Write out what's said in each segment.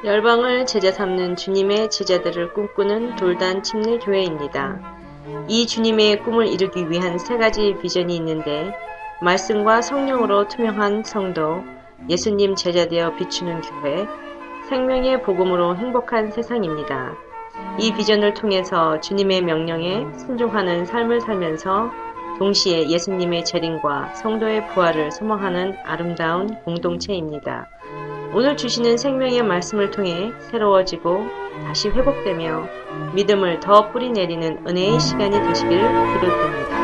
열방을 제자 삼는 주님의 제자들을 꿈꾸는 돌단 침례교회입니다. 이 주님의 꿈을 이루기 위한 세 가지 비전이 있는데, 말씀과 성령으로 투명한 성도, 예수님 제자되어 비추는 교회, 생명의 복음으로 행복한 세상입니다. 이 비전을 통해서 주님의 명령에 순종하는 삶을 살면서 동시에 예수님의 재림과 성도의 부활을 소망하는 아름다운 공동체입니다. 오늘 주시는 생명의 말씀을 통해 새로워지고 다시 회복되며 믿음을 더 뿌리내리는 은혜의 시간이 되시길 기도드립니다.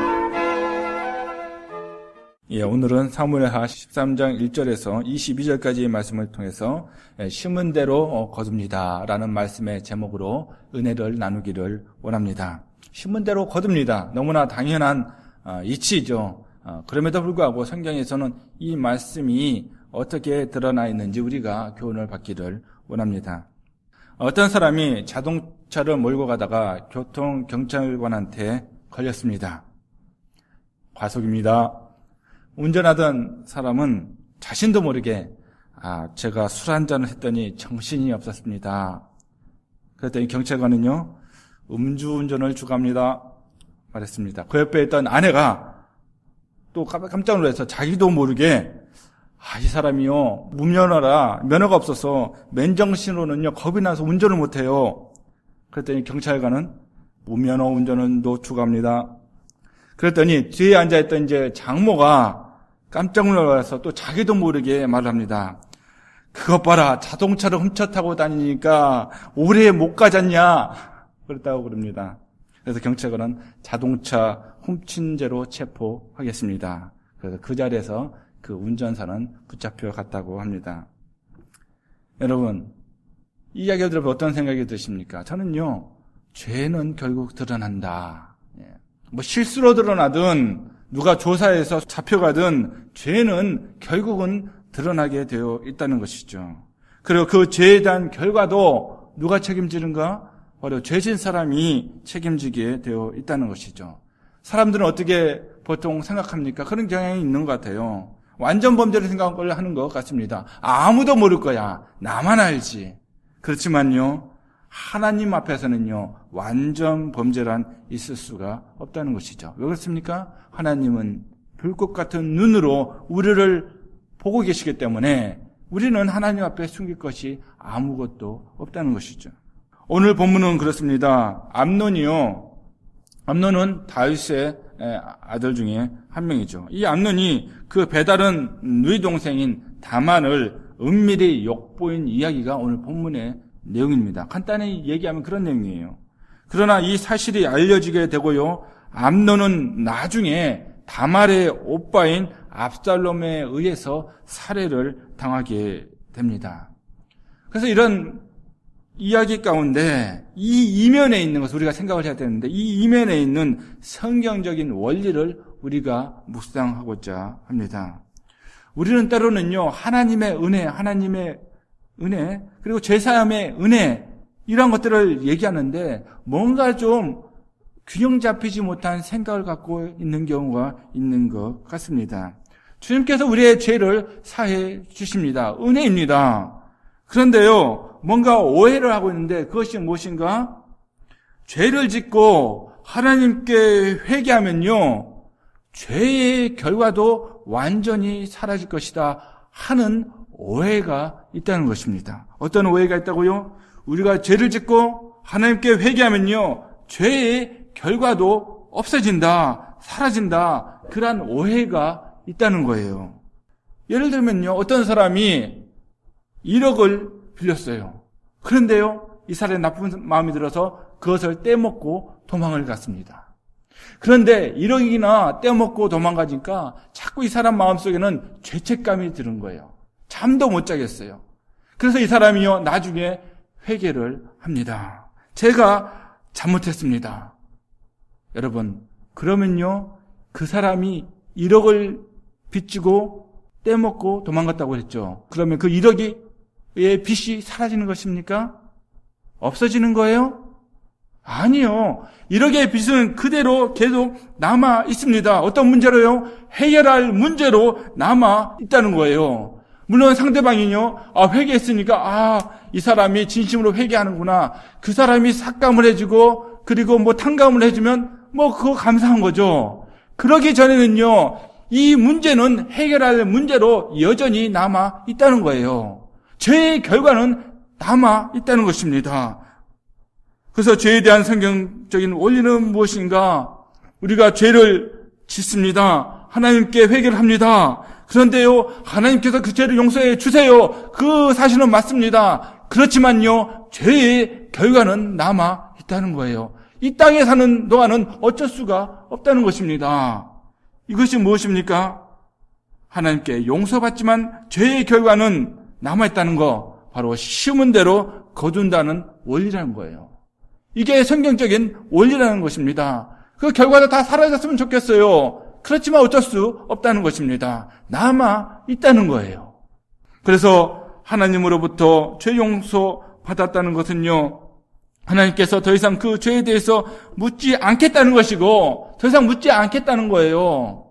오늘은 사무엘하 13장 1절에서 22절까지의 말씀을 통해서 심은 대로 거둡니다 라는 말씀의 제목으로 은혜를 나누기를 원합니다. 심은 대로 거둡니다. 너무나 당연한 이치죠. 그럼에도 불구하고 성경에서는 이 말씀이 어떻게 드러나 있는지 우리가 교훈을 받기를 원합니다. 어떤 사람이 자동차를 몰고 가다가 교통경찰관한테 걸렸습니다. 과속입니다. 운전하던 사람은 자신도 모르게 제가 술 한잔을 했더니 정신이 없었습니다. 그랬더니 경찰관은요, 음주운전을 주갑니다 말했습니다. 그 옆에 있던 아내가 또 깜짝 놀라서 자기도 모르게 이 사람이요, 무면허라 면허가 없어서 맨정신으로는요 겁이 나서 운전을 못해요. 그랬더니 경찰관은 무면허 운전은 노출합니다. 그랬더니 뒤에 앉아있던 이제 장모가 깜짝 놀라서 또 자기도 모르게 말을 합니다. 그것 봐라, 자동차를 훔쳐 타고 다니니까 오래 못 가잖냐 그랬다고 그럽니다. 그래서 경찰관은 자동차 훔친 죄로 체포하겠습니다. 그래서 그 자리에서 그 운전사는 붙잡혀 갔다고 합니다. 여러분, 이 이야기를 들어보면 어떤 생각이 드십니까? 저는요, 죄는 결국 드러난다. 실수로 드러나든 누가 조사해서 잡혀가든 죄는 결국은 드러나게 되어 있다는 것이죠. 그리고 그 죄에 대한 결과도 누가 책임지는가? 바로 죄진 사람이 책임지게 되어 있다는 것이죠. 사람들은 어떻게 보통 생각합니까? 그런 경향이 있는 것 같아요. 완전 범죄를 생각을 하는 것 같습니다. 아무도 모를 거야. 나만 알지. 그렇지만요, 하나님 앞에서는요, 완전 범죄란 있을 수가 없다는 것이죠. 왜 그렇습니까? 하나님은 불꽃 같은 눈으로 우리를 보고 계시기 때문에 우리는 하나님 앞에 숨길 것이 아무것도 없다는 것이죠. 오늘 본문은 그렇습니다. 암논은 다윗의 아들 중에 한 명이죠. 이 암논이 그 배다른 누이 동생인 다만을 은밀히 욕보인 이야기가 오늘 본문의 내용입니다. 간단히 얘기하면 그런 내용이에요. 그러나 이 사실이 알려지게 되고요, 암논은 나중에 다말의 오빠인 압살롬에 의해서 살해를 당하게 됩니다. 그래서 이런 이야기 가운데 이 이면에 있는 것을 우리가 생각을 해야 되는데, 이 이면에 있는 성경적인 원리를 우리가 묵상하고자 합니다. 우리는 때로는요, 하나님의 은혜, 그리고 죄사함의 은혜, 이런 것들을 얘기하는데 뭔가 좀 균형 잡히지 못한 생각을 갖고 있는 경우가 있는 것 같습니다. 주님께서 우리의 죄를 사해 주십니다. 은혜입니다. 그런데요, 뭔가 오해를 하고 있는데 그것이 무엇인가? 죄를 짓고 하나님께 회개하면요, 죄의 결과도 완전히 사라질 것이다 하는 오해가 있다는 것입니다. 어떤 오해가 있다고요? 우리가 죄를 짓고 하나님께 회개하면요, 죄의 결과도 없어진다, 사라진다, 그러한 오해가 있다는 거예요. 예를 들면요, 어떤 사람이 1억을 빌렸어요. 그런데요, 이 사람의 나쁜 마음이 들어서 그것을 떼먹고 도망을 갔습니다. 그런데 1억이나 떼먹고 도망가니까 자꾸 이 사람 마음속에는 죄책감이 드는 거예요. 잠도 못 자겠어요. 그래서 이 사람이요, 나중에 회개를 합니다. 제가 잘못했습니다. 여러분, 그러면요, 그 사람이 1억을 빚지고 떼먹고 도망갔다고 했죠. 그러면 그 1억의 빚이 사라지는 것입니까? 없어지는 거예요? 아니요. 1억의 빚은 그대로 계속 남아 있습니다. 어떤 문제로요? 해결할 문제로 남아 있다는 거예요. 물론 상대방이요, 회개했으니까, 이 사람이 진심으로 회개하는구나. 그 사람이 삭감을 해주고, 그리고 탕감을 해주면, 그거 감사한 거죠. 그러기 전에는요, 이 문제는 해결할 문제로 여전히 남아 있다는 거예요. 죄의 결과는 남아 있다는 것입니다. 그래서 죄에 대한 성경적인 원리는 무엇인가? 우리가 죄를 짓습니다. 하나님께 회개를 합니다. 그런데요, 하나님께서 그 죄를 용서해 주세요. 그 사실은 맞습니다. 그렇지만요, 죄의 결과는 남아 있다는 거예요. 이 땅에 사는 동안은 어쩔 수가 없다는 것입니다. 이것이 무엇입니까? 하나님께 용서받지만 죄의 결과는 남아있다는 거, 바로 심은 대로 거둔다는 원리라는 거예요. 이게 성경적인 원리라는 것입니다. 그 결과도 다 사라졌으면 좋겠어요. 그렇지만 어쩔 수 없다는 것입니다. 남아있다는 거예요. 그래서 하나님으로부터 죄 용서 받았다는 것은요, 하나님께서 더 이상 그 죄에 대해서 묻지 않겠다는 것이고, 더 이상 묻지 않겠다는 거예요.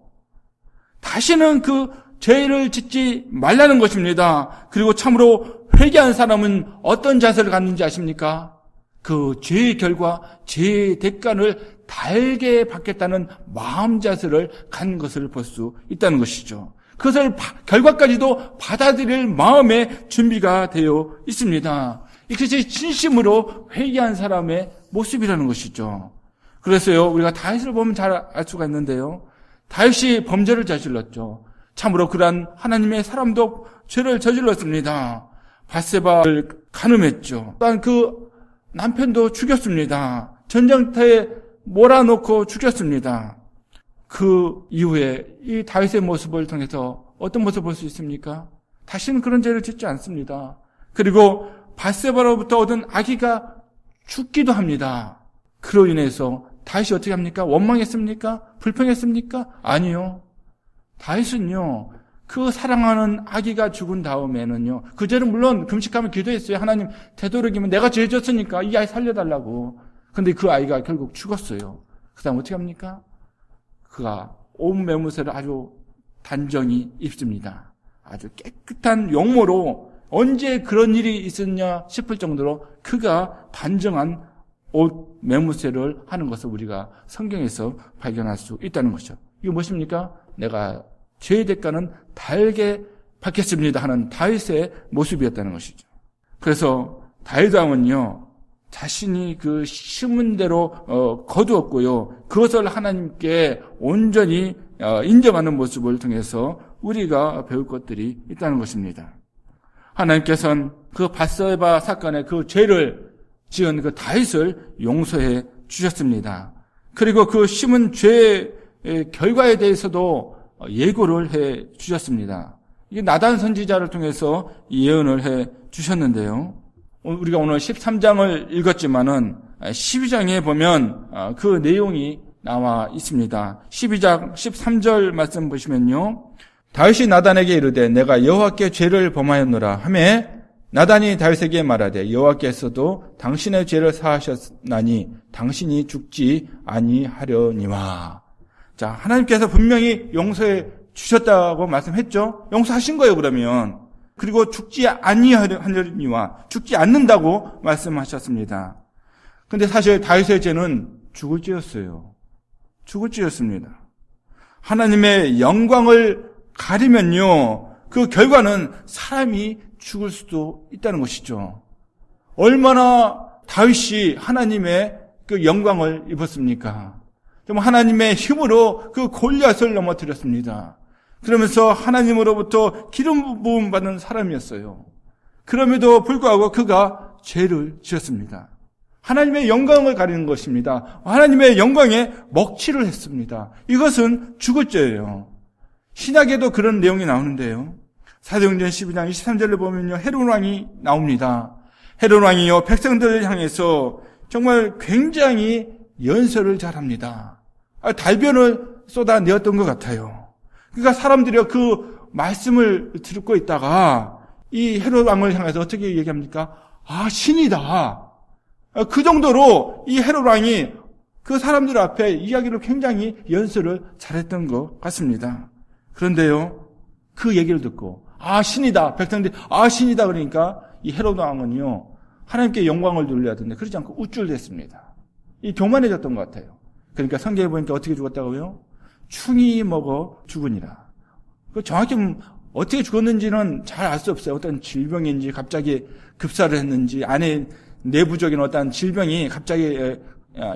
다시는 그 죄를 짓지 말라는 것입니다. 그리고 참으로 회개한 사람은 어떤 자세를 갖는지 아십니까? 그 죄의 결과, 죄의 대가를 달게 받겠다는 마음 자세를 갖는 것을 볼 수 있다는 것이죠. 그것을 결과까지도 받아들일 마음의 준비가 되어 있습니다. 이것이 진심으로 회개한 사람의 모습이라는 것이죠. 그래서요, 우리가 다윗을 보면 잘 알 수가 있는데요, 다윗이 범죄를 저질렀죠. 참으로 그러한 하나님의 사람도 죄를 저질렀습니다. 밧세바를 간음했죠. 또한 그 남편도 죽였습니다. 전쟁터에 몰아놓고 죽였습니다. 그 이후에 이 다윗의 모습을 통해서 어떤 모습을 볼 수 있습니까? 다시는 그런 죄를 짓지 않습니다. 그리고 밧세바로부터 얻은 아기가 죽기도 합니다. 그로 인해서 다윗이 어떻게 합니까? 원망했습니까? 불평했습니까? 아니요. 다윗은요, 그 사랑하는 아기가 죽은 다음에는요, 그 죄는 물론 금식하며 기도했어요. 하나님, 되도록이면 내가 죄 졌으니까 이 아이 살려달라고. 근데 그 아이가 결국 죽었어요. 그 다음 어떻게 합니까? 그가 온 매무새를 아주 단정히 입습니다. 아주 깨끗한 용모로 언제 그런 일이 있었냐 싶을 정도로 그가 단정한 옷 매무새를 하는 것을 우리가 성경에서 발견할 수 있다는 것이죠. 이거 무엇입니까? 내가 죄의 대가는 달게 받겠습니다 하는 다윗의 모습이었다는 것이죠. 그래서 다윗 왕은요, 자신이 그 심은 대로 거두었고요, 그것을 하나님께 온전히 인정하는 모습을 통해서 우리가 배울 것들이 있다는 것입니다. 하나님께서는 그 밧세바 사건의 그 죄를 지은 그 다윗을 용서해 주셨습니다. 그리고 그 심은 죄의 결과에 대해서도 예고를 해 주셨습니다. 이게 나단 선지자를 통해서 예언을 해 주셨는데요. 우리가 오늘 13장을 읽었지만은 12장에 보면 그 내용이 나와 있습니다. 12장 13절 말씀 보시면요, 다윗이 나단에게 이르되 내가 여호와께 죄를 범하였노라 하매 나단이 다윗에게 말하되 여호와께서도 당신의 죄를 사하셨나니 당신이 죽지 아니하려니와. 자, 하나님께서 분명히 용서해 주셨다고 말씀했죠. 용서하신 거예요, 그러면. 그리고 죽지 아니하려니와, 죽지 않는다고 말씀하셨습니다. 근데 사실 다윗의 죄는 죽을 죄였어요. 죽을 죄였습니다. 하나님의 영광을 가리면요, 그 결과는 사람이 죽을 수도 있다는 것이죠. 얼마나 다윗이 하나님의 그 영광을 입었습니까? 좀 하나님의 힘으로 그 골리앗을 넘어뜨렸습니다. 그러면서 하나님으로부터 기름 부음 받는 사람이었어요. 그럼에도 불구하고 그가 죄를 지었습니다. 하나님의 영광을 가리는 것입니다. 하나님의 영광에 먹칠을 했습니다. 이것은 죽을 죄예요. 신약에도 그런 내용이 나오는데요. 사도행전 12장 23절을 보면요, 헤롯 왕이 나옵니다. 헤롯 왕이요, 백성들을 향해서 정말 굉장히 연설을 잘합니다. 달변을 쏟아내었던 것 같아요. 그러니까 사람들이 그 말씀을 듣고 있다가 이 헤롯 왕을 향해서 어떻게 얘기합니까? 신이다. 그 정도로 이 헤롯 왕이 그 사람들 앞에 이야기를 굉장히 연설을 잘했던 것 같습니다. 그런데요, 그 얘기를 듣고 신이다. 백성들이 신이다 그러니까 이 헤롯 왕은요 하나님께 영광을 돌려야 되는데 그러지 않고 우쭐댔습니다. 이 교만해졌던 것 같아요. 그러니까 성경에 보니까 어떻게 죽었다고요? 충이 먹어 죽으니라. 그 정확히 어떻게 죽었는지는 잘 알 수 없어요. 어떤 질병인지 갑자기 급사를 했는지 안에 내부적인 어떤 질병이 갑자기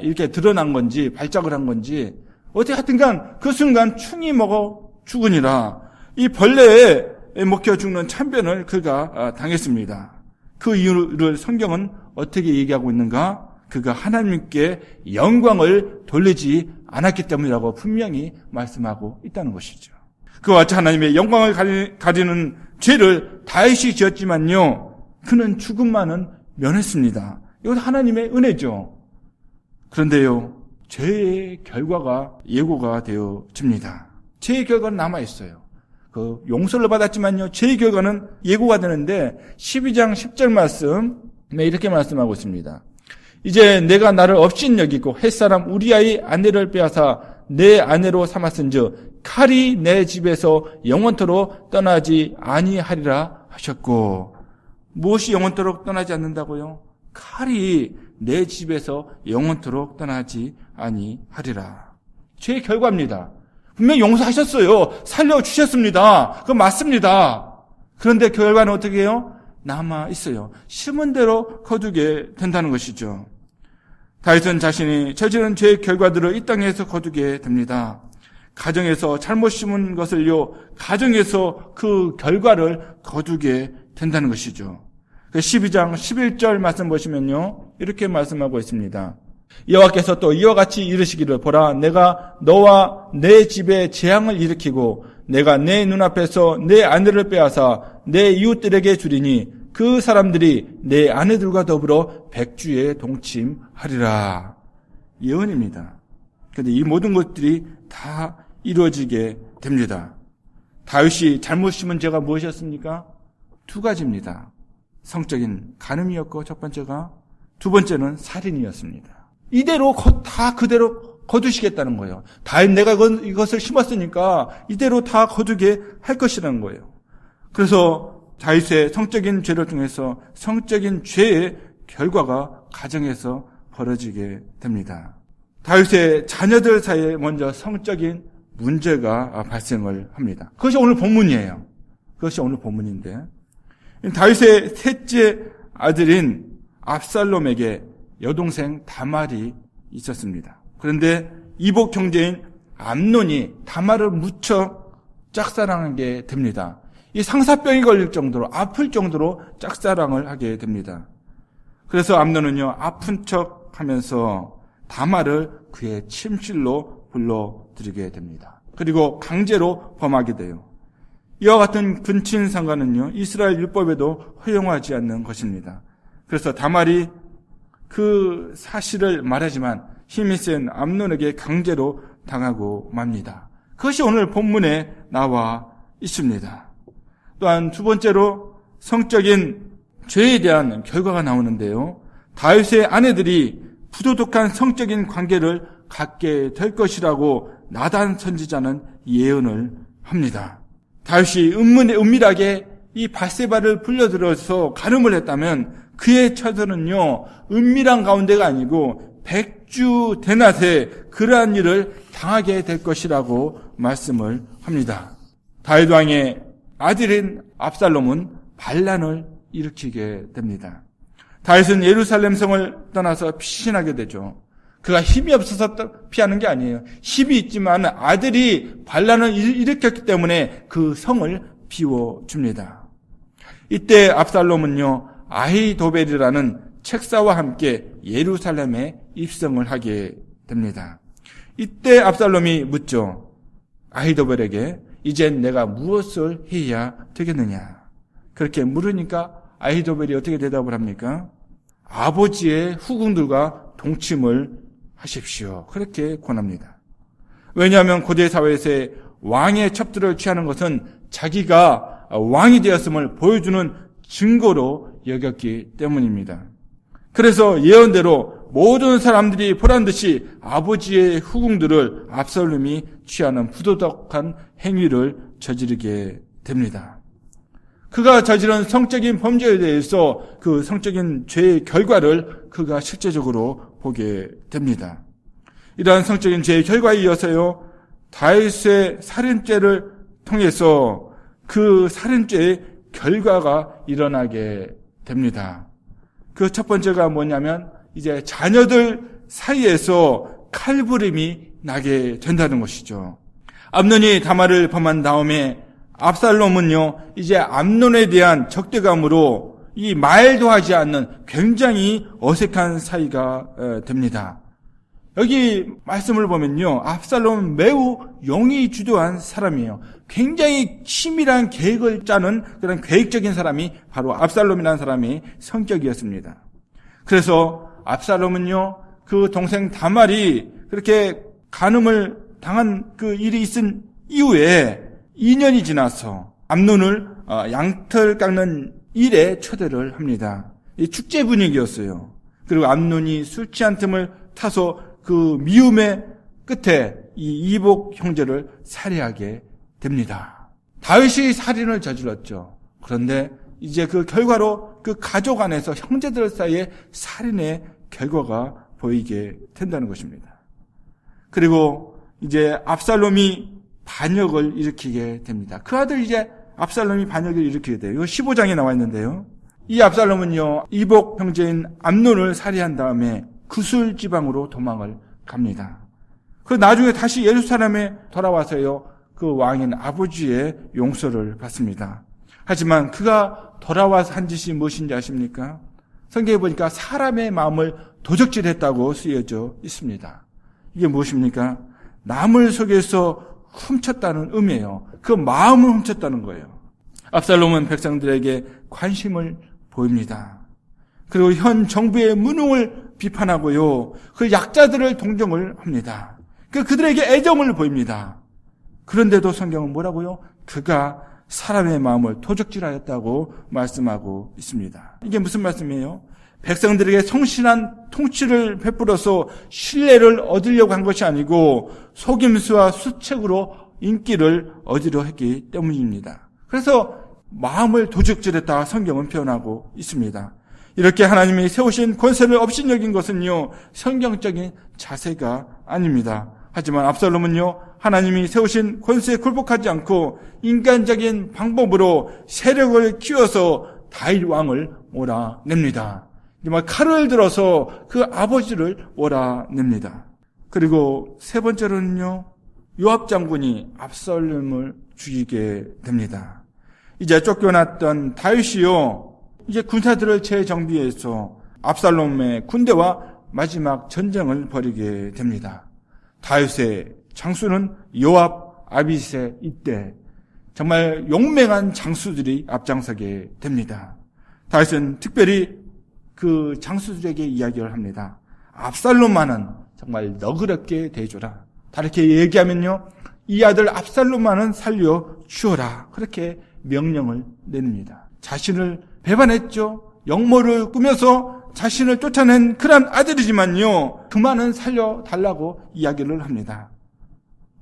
이렇게 드러난 건지 발작을 한 건지 어떻게 하여튼간 그 순간 충이 먹어 죽으니라. 이 벌레에 먹혀 죽는 참변을 그가 당했습니다. 그 이유를 성경은 어떻게 얘기하고 있는가? 그가 하나님께 영광을 돌리지 않았기 때문이라고 분명히 말씀하고 있다는 것이죠. 그와 같이 하나님의 영광을 가리는 죄를 다윗이 지었지만요, 그는 죽음만은 면했습니다. 이것도 하나님의 은혜죠. 그런데요, 죄의 결과가 예고가 되어집니다. 죄의 결과는 남아있어요. 그 용서를 받았지만요, 죄의 결과는 예고가 되는데 12장 10절 말씀에 이렇게 말씀하고 있습니다. 이제 내가 나를 업신 여기고 햇사람 우리아의 아내를 빼앗아 내 아내로 삼았은즉 칼이 내 집에서 영원토록 떠나지 아니하리라 하셨고, 무엇이 영원토록 떠나지 않는다고요? 칼이 내 집에서 영원토록 떠나지 아니하리라. 죄의 결과입니다. 분명히 용서하셨어요. 살려주셨습니다. 그건 맞습니다. 그런데 결과는 어떻게 해요? 남아 있어요. 심은 대로 거두게 된다는 것이죠. 다윗은 자신이 저지른 죄의 결과들을 이 땅에서 거두게 됩니다. 가정에서 잘못 심은 것을요, 가정에서 그 결과를 거두게 된다는 것이죠. 12장 11절 말씀 보시면요, 이렇게 말씀하고 있습니다. 여호와께서 또 이와 같이 이르시기를, 보라, 내가 너와 내 집에 재앙을 일으키고 내가 내 눈앞에서 내 아내를 빼앗아 내 이웃들에게 주리니 그 사람들이 내 아내들과 더불어 백주에 동침하리라. 예언입니다. 그런데 이 모든 것들이 다 이루어지게 됩니다. 다윗이 잘못 심은 죄가 무엇이었습니까? 두 가지입니다. 성적인 간음이었고 첫 번째가, 두 번째는 살인이었습니다. 이대로 다 그대로 거두시겠다는 거예요. 다윗 내가 이것을 심었으니까 이대로 다 거두게 할 것이라는 거예요. 그래서 다윗의 성적인 죄를 통해서 성적인 죄의 결과가 가정에서 벌어지게 됩니다. 다윗의 자녀들 사이에 먼저 성적인 문제가 발생을 합니다. 그것이 오늘 본문이에요. 그것이 오늘 본문인데, 다윗의 셋째 아들인 압살롬에게 여동생 다말이 있었습니다. 그런데 이복 형제인 암논이 다말을 무척 짝사랑하게 됩니다. 이 상사병이 걸릴 정도로, 아플 정도로 짝사랑을 하게 됩니다. 그래서 암논은요, 아픈 척 하면서 다말을 그의 침실로 불러들이게 됩니다. 그리고 강제로 범하게 돼요. 이와 같은 근친상간은요, 이스라엘 율법에도 허용하지 않는 것입니다. 그래서 다말이 그 사실을 말하지만 힘이 센 암논에게 강제로 당하고 맙니다. 그것이 오늘 본문에 나와 있습니다. 또한 두 번째로 성적인 죄에 대한 결과가 나오는데요, 다윗의 아내들이 부도덕한 성적인 관계를 갖게 될 것이라고 나단 선지자는 예언을 합니다. 다윗이 은밀하게 이 밧세바를 불려들어서 간음을 했다면 그의 처절은요, 은밀한 가운데가 아니고 백주 대낮에 그러한 일을 당하게 될 것이라고 말씀을 합니다. 다윗 왕의 아들인 압살롬은 반란을 일으키게 됩니다. 다윗은 예루살렘 성을 떠나서 피신하게 되죠. 그가 힘이 없어서 피하는 게 아니에요. 힘이 있지만 아들이 반란을 일으켰기 때문에 그 성을 비워줍니다. 이때 압살롬은요, 아히도벨이라는 책사와 함께 예루살렘에 입성을 하게 됩니다. 이때 압살롬이 묻죠. 아히도벨에게 이젠 내가 무엇을 해야 되겠느냐. 그렇게 물으니까 아히도벨이 어떻게 대답을 합니까? 아버지의 후궁들과 동침을 하십시오. 그렇게 권합니다. 왜냐하면 고대 사회에서의 왕의 첩들을 취하는 것은 자기가 왕이 되었음을 보여주는 증거로 여겼기 때문입니다. 그래서 예언대로 모든 사람들이 보란듯이 아버지의 후궁들을 압살롬이 취하는 부도덕한 행위를 저지르게 됩니다. 그가 저지른 성적인 범죄에 대해서 그 성적인 죄의 결과를 그가 실제적으로 보게 됩니다. 이러한 성적인 죄의 결과에 이어서요, 다윗의 살인죄를 통해서 그 살인죄의 결과가 일어나게 됩니다. 그 첫 번째가 뭐냐면 이제 자녀들 사이에서 칼부림이 나게 된다는 것이죠. 암논이 다말을 범한 다음에 압살롬은요, 이제 암논에 대한 적대감으로 이 말도 하지 않는 굉장히 어색한 사이가 됩니다. 여기 말씀을 보면요, 압살롬은 매우 용이 주도한 사람이에요. 굉장히 치밀한 계획을 짜는 그런 계획적인 사람이 바로 압살롬이라는 사람의 성격이었습니다. 그래서 압살롬은요, 그 동생 다말이 그렇게 간음을 당한 그 일이 있은 이후에 2년이 지나서 암논을 양털 깎는 일에 초대를 합니다. 이 축제 분위기였어요. 그리고 암논이 술 취한 틈을 타서 그 미움의 끝에 이 이복 형제를 살해하게 됩니다. 다윗이 살인을 저질렀죠. 그런데 이제 그 결과로 그 가족 안에서 형제들 사이에 살인의 결과가 보이게 된다는 것입니다. 그리고 이제 압살롬이 반역을 일으키게 됩니다. 그 아들 이제 압살롬이 반역을 일으키게 돼요. 15장에 나와 있는데요. 이 압살롬은요, 이복 형제인 암논을 살해한 다음에 구술 지방으로 도망을 갑니다. 그 나중에 다시 예루살렘에 돌아와서요, 그 왕인 아버지의 용서를 받습니다. 하지만 그가 돌아와서 한 짓이 무엇인지 아십니까? 성경에 보니까 사람의 마음을 도적질했다고 쓰여져 있습니다. 이게 무엇입니까? 남을 속에서 훔쳤다는 의미예요. 그 마음을 훔쳤다는 거예요. 압살롬은 백성들에게 관심을 보입니다. 그리고 현 정부의 무능을 비판하고요, 그 약자들을 동정을 합니다. 그들에게 애정을 보입니다. 그런데도 성경은 뭐라고요? 그가 사람의 마음을 도적질하였다고 말씀하고 있습니다. 이게 무슨 말씀이에요? 백성들에게 성실한 통치를 베풀어서 신뢰를 얻으려고 한 것이 아니고 속임수와 수책으로 인기를 얻으려 했기 때문입니다. 그래서 마음을 도적질했다 성경은 표현하고 있습니다. 이렇게 하나님이 세우신 권세를 업신여긴 것은요, 성경적인 자세가 아닙니다. 하지만 압살롬은요, 하나님이 세우신 권세에 굴복하지 않고 인간적인 방법으로 세력을 키워서 다윗 왕을 몰아냅니다. 정말 칼을 들어서 그 아버지를 몰아냅니다. 그리고 세 번째로는요, 요압 장군이 압살롬을 죽이게 됩니다. 이제 쫓겨났던 다윗이요, 이제 군사들을 재정비해서 압살롬의 군대와 마지막 전쟁을 벌이게 됩니다. 다윗의 장수는 요압, 아비세 이때 정말 용맹한 장수들이 앞장서게 됩니다. 다윗은 특별히 그 장수들에게 이야기를 합니다. 압살롬만은 정말 너그럽게 대해줘라. 다르게 얘기하면요, 이 아들 압살롬만은 살려 주어라. 그렇게 명령을 내립니다. 자신을 배반했죠. 역모를 꾸며서 자신을 쫓아낸 그런 아들이지만요, 그만은 살려달라고 이야기를 합니다.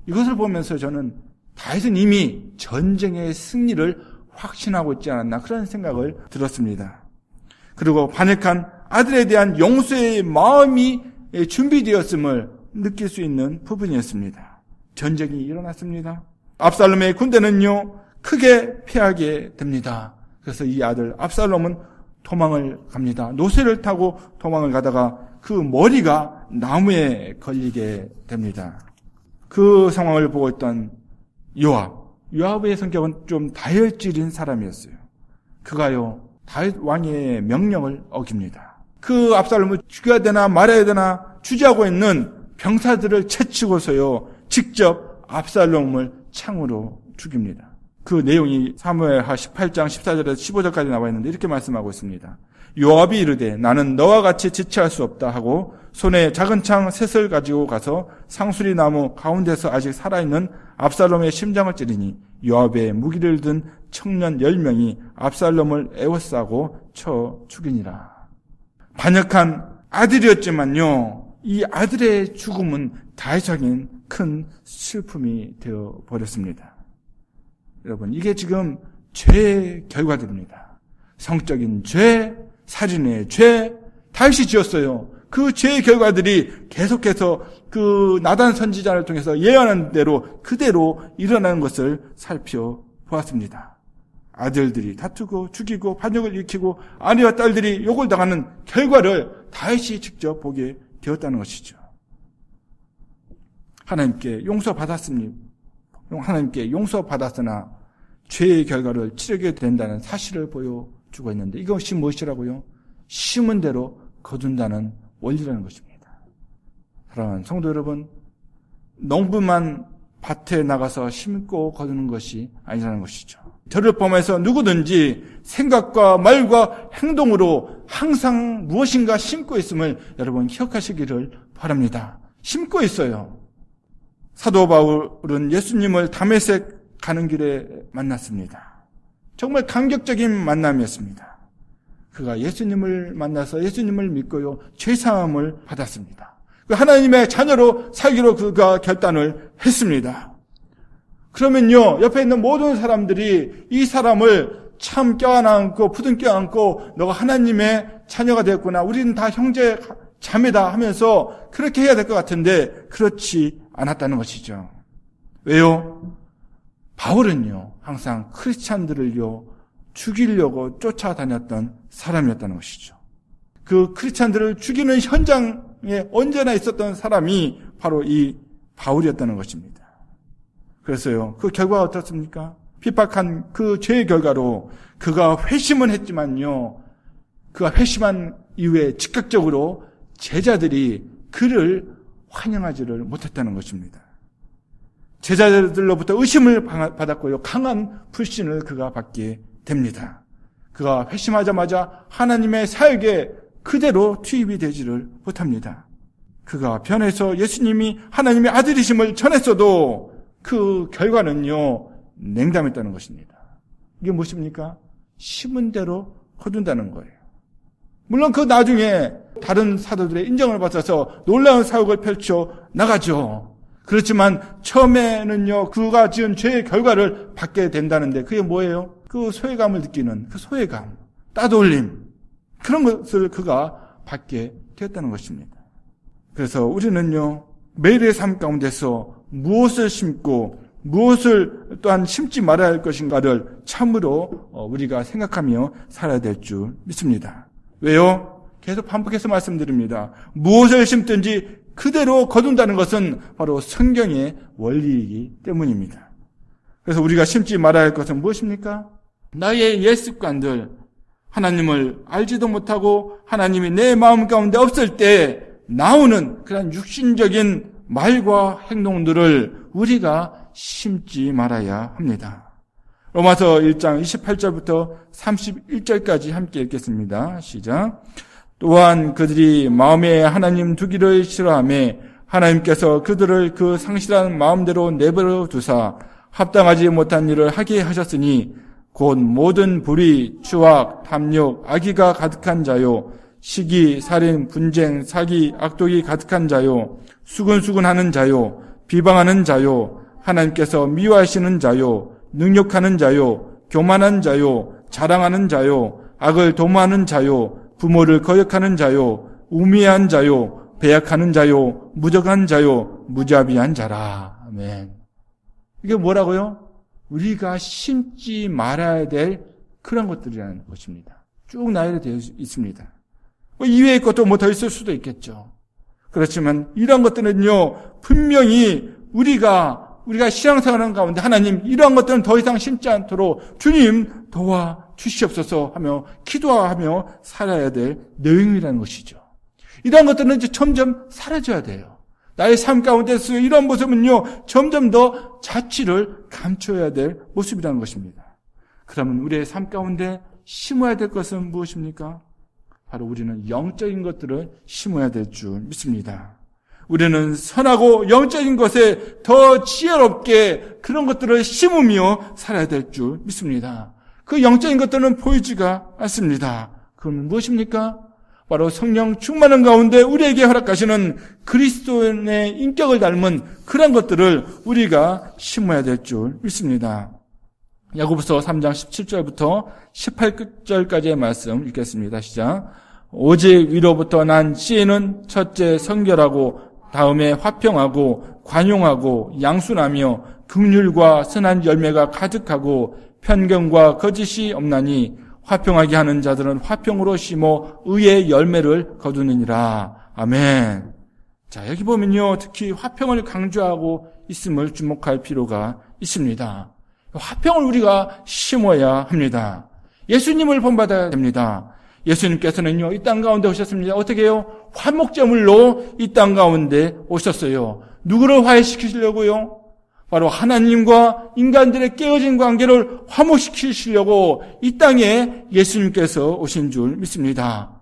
이것을 보면서 저는 다윗은 이미 전쟁의 승리를 확신하고 있지 않았나 그런 생각을 들었습니다. 그리고 반역한 아들에 대한 용서의 마음이 준비되었음을 느낄 수 있는 부분이었습니다. 전쟁이 일어났습니다. 압살롬의 군대는요, 크게 패하게 됩니다. 그래서 이 아들 압살롬은 도망을 갑니다. 노새를 타고 도망을 가다가 그 머리가 나무에 걸리게 됩니다. 그 상황을 보고 있던 요압의 성격은 좀 다혈질인 사람이었어요. 그가요, 다윗 왕의 명령을 어깁니다. 그 압살롬을 죽여야 되나 말아야 되나 주저하고 있는 병사들을 채치고서요, 직접 압살롬을 창으로 죽입니다. 그 내용이 사무엘하 18장 14절에서 15절까지 나와 있는데 이렇게 말씀하고 있습니다. 요압이 이르되 나는 너와 같이 지체할 수 없다 하고 손에 작은 창 셋을 가지고 가서 상수리 나무 가운데서 아직 살아있는 압살롬의 심장을 찌르니 요압의 무기를 든 청년 10명이 압살롬을 에워싸고 쳐 죽이니라. 반역한 아들이었지만요, 이 아들의 죽음은 다윗에겐 큰 슬픔이 되어 버렸습니다. 여러분, 이게 지금 죄의 결과들입니다. 성적인 죄, 살인의 죄, 다윗이 지었어요. 그 죄의 결과들이 계속해서 그 나단 선지자를 통해서 예언한 대로 그대로 일어나는 것을 살펴보았습니다. 아들들이 다투고 죽이고 반역을 일으키고 아내와 딸들이 욕을 당하는 결과를 다윗이 직접 보게 되었다는 것이죠. 하나님께 용서받았으나 죄의 결과를 치르게 된다는 사실을 보여주고 있는데 이것이 무엇이라고요? 심은 대로 거둔다는 원리라는 것입니다. 사랑하는 성도 여러분, 농부만 밭에 나가서 심고 거두는 것이 아니라는 것이죠. 저를 포함해서 누구든지 생각과 말과 행동으로 항상 무엇인가 심고 있음을 여러분 기억하시기를 바랍니다. 심고 있어요. 사도 바울은 예수님을 다메섹 가는 길에 만났습니다. 정말 감격적인 만남이었습니다. 그가 예수님을 만나서 예수님을 믿고요, 죄사함을 받았습니다. 하나님의 자녀로 살기로 그가 결단을 했습니다. 그러면요, 옆에 있는 모든 사람들이 이 사람을 참 껴안고 부둥켜 안고 너가 하나님의 자녀가 되었구나, 우리는 다 형제 자매다 하면서 그렇게 해야 될 것 같은데 그렇지 않았다는 것이죠. 왜요? 바울은요, 항상 크리스찬들을요 죽이려고 쫓아다녔던 사람이었다는 것이죠. 그 크리스찬들을 죽이는 현장에 언제나 있었던 사람이 바로 이 바울이었다는 것입니다. 그래서요, 그 결과가 어떻습니까? 핍박한 그 죄의 결과로 그가 회심은 했지만요, 그가 회심한 이후에 즉각적으로 제자들이 그를 환영하지를 못했다는 것입니다. 제자들로부터 의심을 받았고요, 강한 불신을 그가 받게 됩니다. 그가 회심하자마자 하나님의 사역에 그대로 투입이 되지를 못합니다. 그가 변해서 예수님이 하나님의 아들이심을 전했어도 그 결과는요, 냉담했다는 것입니다. 이게 무엇입니까? 심은 대로 거둔다는 거예요. 물론 그 나중에 다른 사도들의 인정을 받아서 놀라운 사역을 펼쳐 나가죠. 그렇지만 처음에는요, 그가 지은 죄의 결과를 받게 된다는데 그게 뭐예요? 그 소외감을 느끼는 그 소외감, 따돌림, 그런 것을 그가 받게 되었다는 것입니다. 그래서 우리는요, 매일의 삶 가운데서 무엇을 심고 무엇을 또한 심지 말아야 할 것인가를 참으로 우리가 생각하며 살아야 될 줄 믿습니다. 왜요? 계속 반복해서 말씀드립니다. 무엇을 심든지 그대로 거둔다는 것은 바로 성경의 원리이기 때문입니다. 그래서 우리가 심지 말아야 할 것은 무엇입니까? 나의 옛 습관들, 하나님을 알지도 못하고 하나님이 내 마음 가운데 없을 때 나오는 그런 육신적인 말과 행동들을 우리가 심지 말아야 합니다. 로마서 1장 28절부터 31절까지 함께 읽겠습니다. 시작. 또한 그들이 마음에 하나님 두기를 싫어하며 하나님께서 그들을 그 상실한 마음대로 내버려 두사 합당하지 못한 일을 하게 하셨으니 곧 모든 불의, 추악, 탐욕, 악의가 가득한 자요, 시기, 살인, 분쟁, 사기, 악독이 가득한 자요, 수근수근하는 자요, 비방하는 자요, 하나님께서 미워하시는 자요, 능욕하는 자요, 교만한 자요, 자랑하는 자요, 악을 도모하는 자요, 부모를 거역하는 자요, 우매한 자요, 배약하는 자요, 무적한 자요, 무자비한 자라. 아멘. 이게 뭐라고요? 우리가 심지 말아야 될 그런 것들이라는 것입니다. 쭉 나열되어 있습니다. 이외의 것도 뭐 더 있을 수도 있겠죠. 그렇지만 이런 것들은요, 분명히 우리가 신앙생활하는 가운데 하나님 이러한 것들은 더 이상 심지 않도록 주님 도와주시옵소서 하며 기도하며 살아야 될 내용이라는 것이죠. 이러한 것들은 이제 점점 사라져야 돼요. 나의 삶 가운데서 이런 모습은요, 점점 더 자취를 감춰야 될 모습이라는 것입니다. 그러면 우리의 삶 가운데 심어야 될 것은 무엇입니까? 바로 우리는 영적인 것들을 심어야 될 줄 믿습니다. 우리는 선하고 영적인 것에 더 지혜롭게 그런 것들을 심으며 살아야 될 줄 믿습니다. 그 영적인 것들은 보이지가 않습니다. 그건 무엇입니까? 바로 성령 충만한 가운데 우리에게 허락하시는 그리스도인의 인격을 닮은 그런 것들을 우리가 심어야 될 줄 믿습니다. 야고보서 3장 17절부터 18절까지의 말씀 읽겠습니다. 시작. 오직 위로부터 난 씨에는 첫째 성결하고 다음에 화평하고 관용하고 양순하며 긍휼과 선한 열매가 가득하고 편견과 거짓이 없나니 화평하게 하는 자들은 화평으로 심어 의의 열매를 거두느니라. 아멘. 자, 여기 보면요, 특히 화평을 강조하고 있음을 주목할 필요가 있습니다. 화평을 우리가 심어야 합니다. 예수님을 본받아야 됩니다. 예수님께서는요, 이 땅 가운데 오셨습니다. 어떻게 해요? 화목제물로 이 땅 가운데 오셨어요. 누구를 화해시키시려고요? 바로 하나님과 인간들의 깨어진 관계를 화목시키시려고 이 땅에 예수님께서 오신 줄 믿습니다.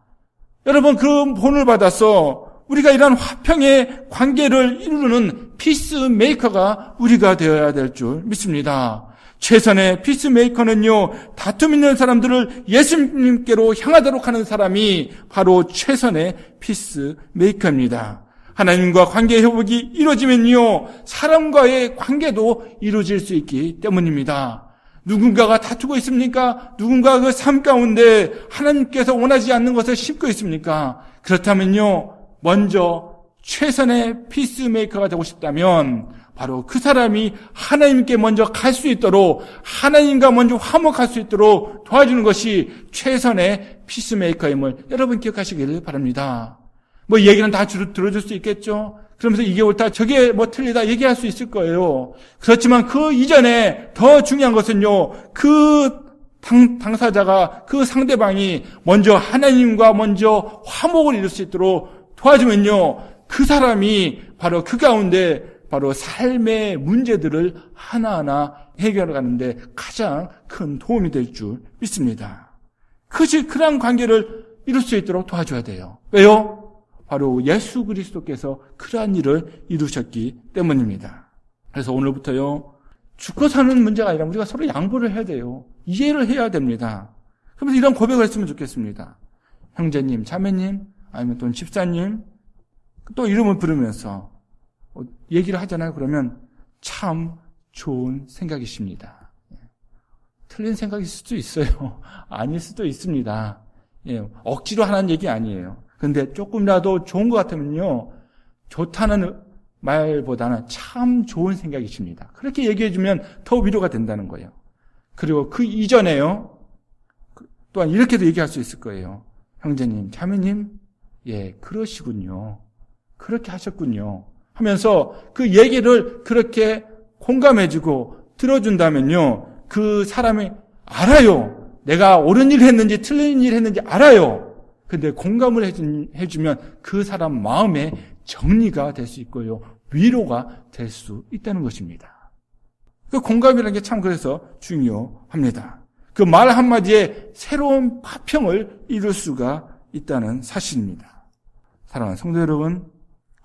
여러분, 그 본을 받아서 우리가 이런 화평의 관계를 이루는 피스메이커가 우리가 되어야 될 줄 믿습니다. 최선의 피스메이커는요, 다툼 있는 사람들을 예수님께로 향하도록 하는 사람이 바로 최선의 피스메이커입니다. 하나님과 관계 회복이 이루어지면요, 사람과의 관계도 이루어질 수 있기 때문입니다. 누군가가 다투고 있습니까? 누군가 그 삶 가운데 하나님께서 원하지 않는 것을 심고 있습니까? 그렇다면요, 먼저 최선의 피스메이커가 되고 싶다면 바로 그 사람이 하나님께 먼저 갈 수 있도록, 하나님과 먼저 화목할 수 있도록 도와주는 것이 최선의 피스메이커임을 여러분 기억하시길 바랍니다. 뭐 얘기는 다 들어줄 수 있겠죠. 그러면서 이게 옳다, 저게 뭐 틀리다 얘기할 수 있을 거예요. 그렇지만 그 이전에 더 중요한 것은요, 그 당사자가, 그 상대방이 먼저 하나님과 먼저 화목을 이룰 수 있도록 도와주면요, 그 사람이 바로 그 가운데 바로 삶의 문제들을 하나하나 해결해 가는데 가장 큰 도움이 될 줄 믿습니다. 그런 관계를 이룰 수 있도록 도와줘야 돼요. 왜요? 바로 예수 그리스도께서 그러한 일을 이루셨기 때문입니다. 그래서 오늘부터요, 죽고 사는 문제가 아니라 우리가 서로 양보를 해야 돼요. 이해를 해야 됩니다. 그러면서 이런 고백을 했으면 좋겠습니다. 형제님, 자매님, 아니면 또 집사님, 또 이름을 부르면서 얘기를 하잖아요. 그러면 참 좋은 생각이십니다. 틀린 생각일 수도 있어요. 아닐 수도 있습니다. 억지로 하는 얘기 아니에요. 근데 조금이라도 좋은 것 같으면요, 좋다는 말보다는 참 좋은 생각이십니다. 그렇게 얘기해주면 더 위로가 된다는 거예요. 그리고 그 이전에요, 또한 이렇게도 얘기할 수 있을 거예요. 형제님, 자매님, 그러시군요. 그렇게 하셨군요. 하면서 그 얘기를 그렇게 공감해주고 들어준다면요, 그 사람이 알아요. 내가 옳은 일을 했는지 틀린 일을 했는지 알아요. 근데 공감을 해주면 그 사람 마음에 정리가 될 수 있고요, 위로가 될 수 있다는 것입니다. 그 공감이라는 게 참 그래서 중요합니다. 그 말 한마디에 새로운 화평을 이룰 수가 있다는 사실입니다. 사랑하는 성도 여러분,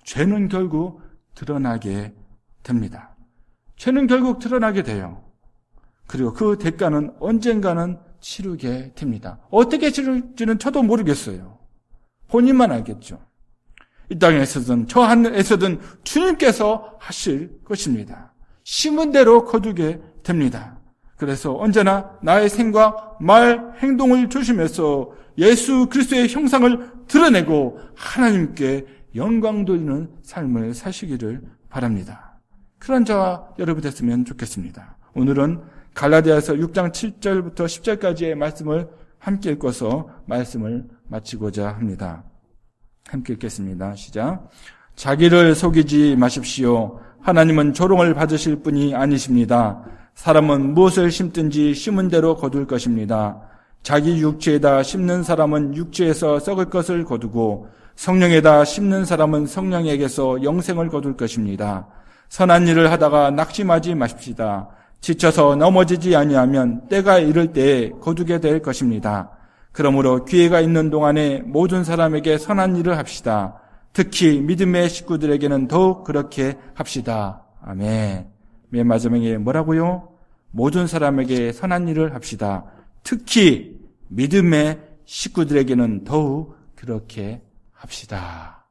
죄는 결국 드러나게 됩니다. 죄는 결국 드러나게 돼요. 그리고 그 대가는 언젠가는 치르게 됩니다. 어떻게 치를지는 저도 모르겠어요. 본인만 알겠죠. 이 땅에서든 저 하늘에서든 주님께서 하실 것입니다. 심은 대로 거두게 됩니다. 그래서 언제나 나의 생각, 말, 행동을 조심해서 예수 그리스도의 형상을 드러내고 하나님께 영광 돌리는 삶을 사시기를 바랍니다. 그런 저와 여러분 됐으면 좋겠습니다. 오늘은 갈라디아서 6장 7절부터 10절까지의 말씀을 함께 읽어서 말씀을 마치고자 합니다. 함께 읽겠습니다. 시작. 자기를 속이지 마십시오. 하나님은 조롱을 받으실 분이 아니십니다. 사람은 무엇을 심든지 심은 대로 거둘 것입니다. 자기 육체에다 심는 사람은 육체에서 썩을 것을 거두고 성령에다 심는 사람은 성령에게서 영생을 거둘 것입니다. 선한 일을 하다가 낙심하지 마십시다. 지쳐서 넘어지지 아니하면 때가 이를 때에 거두게 될 것입니다. 그러므로 기회가 있는 동안에 모든 사람에게 선한 일을 합시다. 특히 믿음의 식구들에게는 더욱 그렇게 합시다. 아멘. 맨 마지막에 뭐라고요? 모든 사람에게 선한 일을 합시다. 특히 믿음의 식구들에게는 더욱 그렇게 합시다.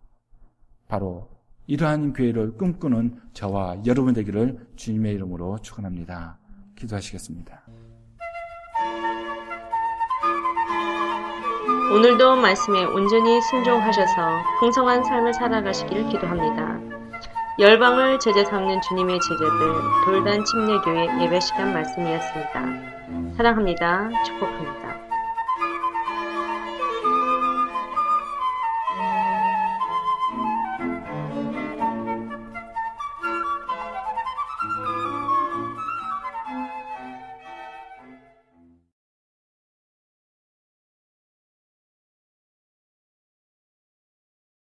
바로 이러한 교회를 꿈꾸는 저와 여러분 되기를 주님의 이름으로 축원합니다. 기도하시겠습니다. 오늘도 말씀에 온전히 순종하셔서 풍성한 삶을 살아가시길 기도합니다. 열방을 제자 삼는 주님의 제자들 돌단 침례교회 예배 시간 말씀이었습니다. 사랑합니다. 축복합니다.